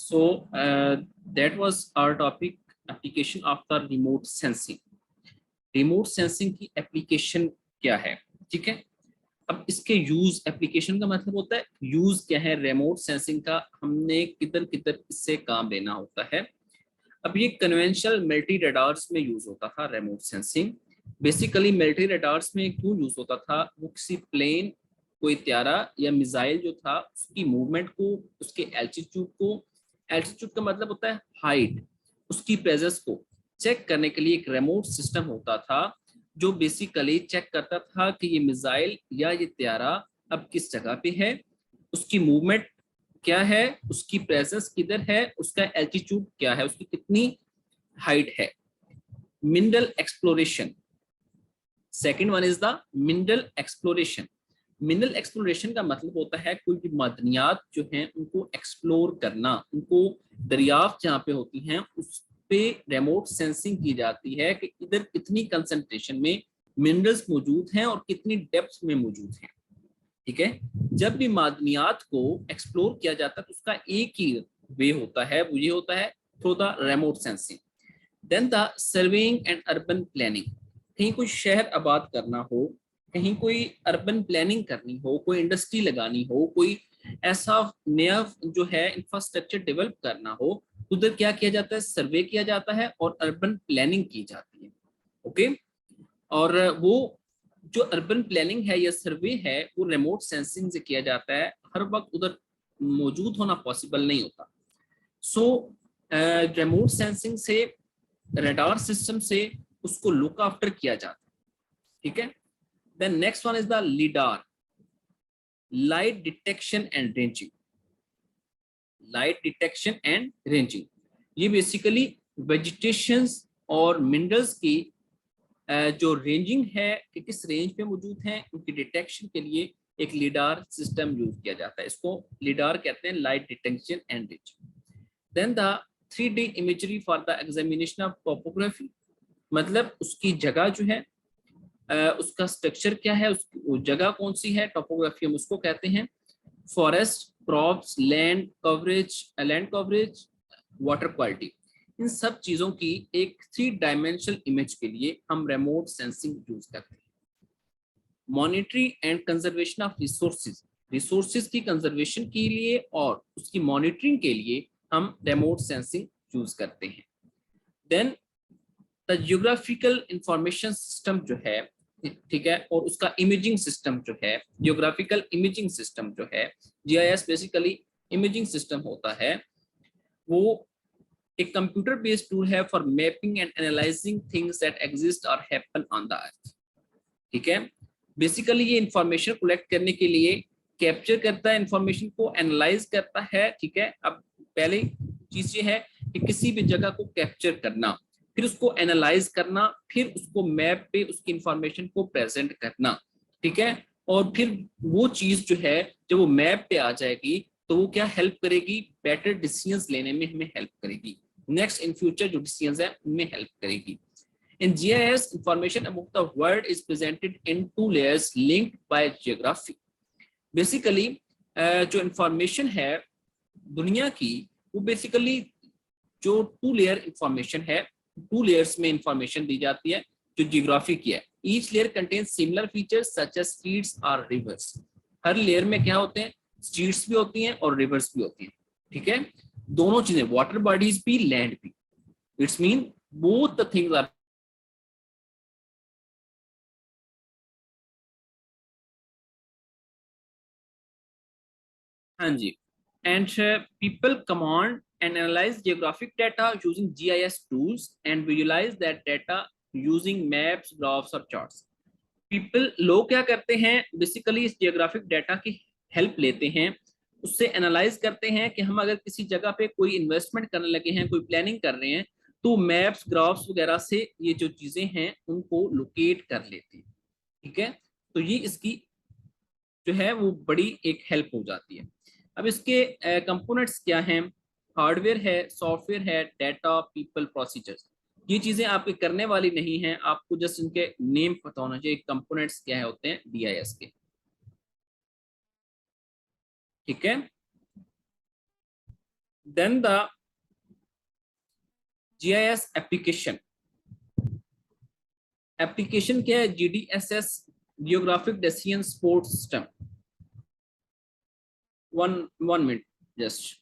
So that was our topic, application of the remote sensing. Remote sensing की application क्या है, ठीक है। अब इसके यूज, एप्लीकेशन का मतलब होता है यूज क्या है रिमोट सेंसिंग का, हमने किधर किधर इससे काम लेना होता है। अब ये कन्वेंशनल मिलिट्री रडार्स में यूज होता था remote sensing. Basically military radars में क्यों यूज होता था, वो किसी प्लेन, कोई त्यारा या मिसाइल जो था उसकी मूवमेंट को, उसके एल्टीट्यूड को, एल्टीट्यूड का मतलब होता है हाइट, उसकी प्रेजेंस को चेक करने के लिए एक रिमोट सिस्टम होता था जो बेसिकली चेक करता था कि ये मिसाइल या ये त्यारा अब किस जगह पे है, उसकी मूवमेंट क्या है, उसकी प्रेजेंस किधर है, उसका एल्टीट्यूड क्या है, उसकी कितनी हाइट है। Mineral exploration, second one is the mineral exploration. Mineral exploration का मतलब होता है कोई भी मादनियात जो हैं उनको एक्सप्लोर करना, उनको दरियाफ्त जहाँ पे होती हैं उस पे रिमोट सेंसिंग की जाती है कि इधर कितनी कंसंट्रेशन में मिनरल्स मौजूद हैं और कितनी डेप्थ में मौजूद हैं, ठीक है। जब भी मादनियात को एक्सप्लोर किया जाता है तो उसका एक ही वे होता है, वो ये होता है through the remote sensing. Then the surveying and urban planning, कहीं कोई शहर आबाद करना हो, कहीं कोई अर्बन प्लानिंग करनी हो, कोई इंडस्ट्री लगानी हो, कोई ऐसा नया जो है इंफ्रास्ट्रक्चर डेवलप करना हो, उधर क्या किया जाता है, सर्वे किया जाता है और अर्बन प्लानिंग की जाती है। ओके, और वो जो अर्बन प्लानिंग है या सर्वे है वो रिमोट सेंसिंग से किया जाता है, हर वक्त उधर मौजूद होना पॉसिबल नहीं होता। सो रिमोट सेंसिंग से, रडार सिस्टम से उसको लुक आफ्टर किया जाता है, ठीक है। Then next one is the lidar, light detection and ranging. Light detection and ranging, ये बेसिकली वेजिटेशन और मिनरल्स की जो रेंजिंग है कि किस रेंज पे मौजूद हैं उनकी डिटेक्शन के लिए एक लीडार सिस्टम यूज किया जाता है, इसको लीडार कहते हैं, light detection and ranging. Then the 3D imagery for the examination of topography, मतलब उसकी जगह जो है, उसका स्ट्रक्चर क्या है, उसकी वो जगह कौन सी है, टोपोग्राफी हम उसको कहते हैं। Forest, crops, land coverage, water quality, इन सब चीजों की एक 3 डायमेंशनल इमेज के लिए हम रिमोट सेंसिंग यूज करते हैं। Monitoring and conservation of resources, resources की कंजर्वेशन के लिए और उसकी मॉनिटरिंग के लिए हम रिमोट सेंसिंग यूज करते हैं। Then the geographical information system जो है, ठीक है, और उसका इमेजिंग सिस्टम जो है, जियोग्राफिकल इमेजिंग सिस्टम जो है, जीआईएस बेसिकली इमेजिंग सिस्टम होता है, वो एक कंप्यूटर बेस्ड टूल है for mapping and analysing things that exist और हैपन ऑन द अर्थ, ठीक है। बेसिकली ये इंफॉर्मेशन कलेक्ट करने के लिए कैप्चर करता है, इंफॉर्मेशन को एनालाइज करता है, ठीक है। अब पहले चीज ये है कि किसी भी जगह को कैप्चर करना, फिर उसको एनालाइज करना, फिर उसको मैप पे उसकी इंफॉर्मेशन को प्रेजेंट करना, ठीक है। और फिर वो चीज जो है जब वो मैप पे आ जाएगी तो वो क्या हेल्प करेगी, बेटर डिसीजंस लेने में हमें हेल्प करेगी, नेक्स्ट इन फ्यूचर जो डिसीजंस है उनमें हेल्प करेगी। In GIS, information about the world is presented in 2 layers linked by geography. Basically, जो इंफॉर्मेशन है दुनिया की, वो बेसिकली जो 2 लेयर इंफॉर्मेशन है, 2 लेयर्स में इंफॉर्मेशन दी जाती है जो जियोग्राफी की है। Each layer contains similar features such as streets और रिवर्स, हर लेयर में क्या होते हैं, स्ट्रीट्स भी होती हैं और रिवर्स भी होती हैं, ठीक है। दोनों चीजें, वाटर बॉडीज भी, लैंड भी, it's mean both the things are. हाँ जी, and people command and analyze geographic data using GIS tools and visualize that data using maps, graphs और charts. People, लोग क्या करते हैं, बेसिकली इस जियोग्राफिक डाटा की हेल्प लेते हैं, उससे एनालाइज करते हैं कि हम अगर किसी जगह पे कोई इन्वेस्टमेंट करने लगे हैं, कोई प्लानिंग कर रहे हैं, तो मैप्स, ग्राफ्स वगैरह से ये जो चीजें हैं उनको लोकेट कर लेते हैं, ठीक है। तो ये इसकी जो है वो बड़ी एक हेल्प हो जाती है। अब इसके कंपोनेंट्स क्या हैं, हार्डवेयर है, सॉफ्टवेयर है, डाटा, पीपल, प्रोसीजर्स, ये चीजें आपके करने वाली नहीं हैं, आपको जस्ट इनके नेम पता होना चाहिए, कंपोनेंट्स क्या होते हैं डीआईएस के, ठीक है। Then the GIS application, application क्या है? GDSS, geographic decision support system. One minute just.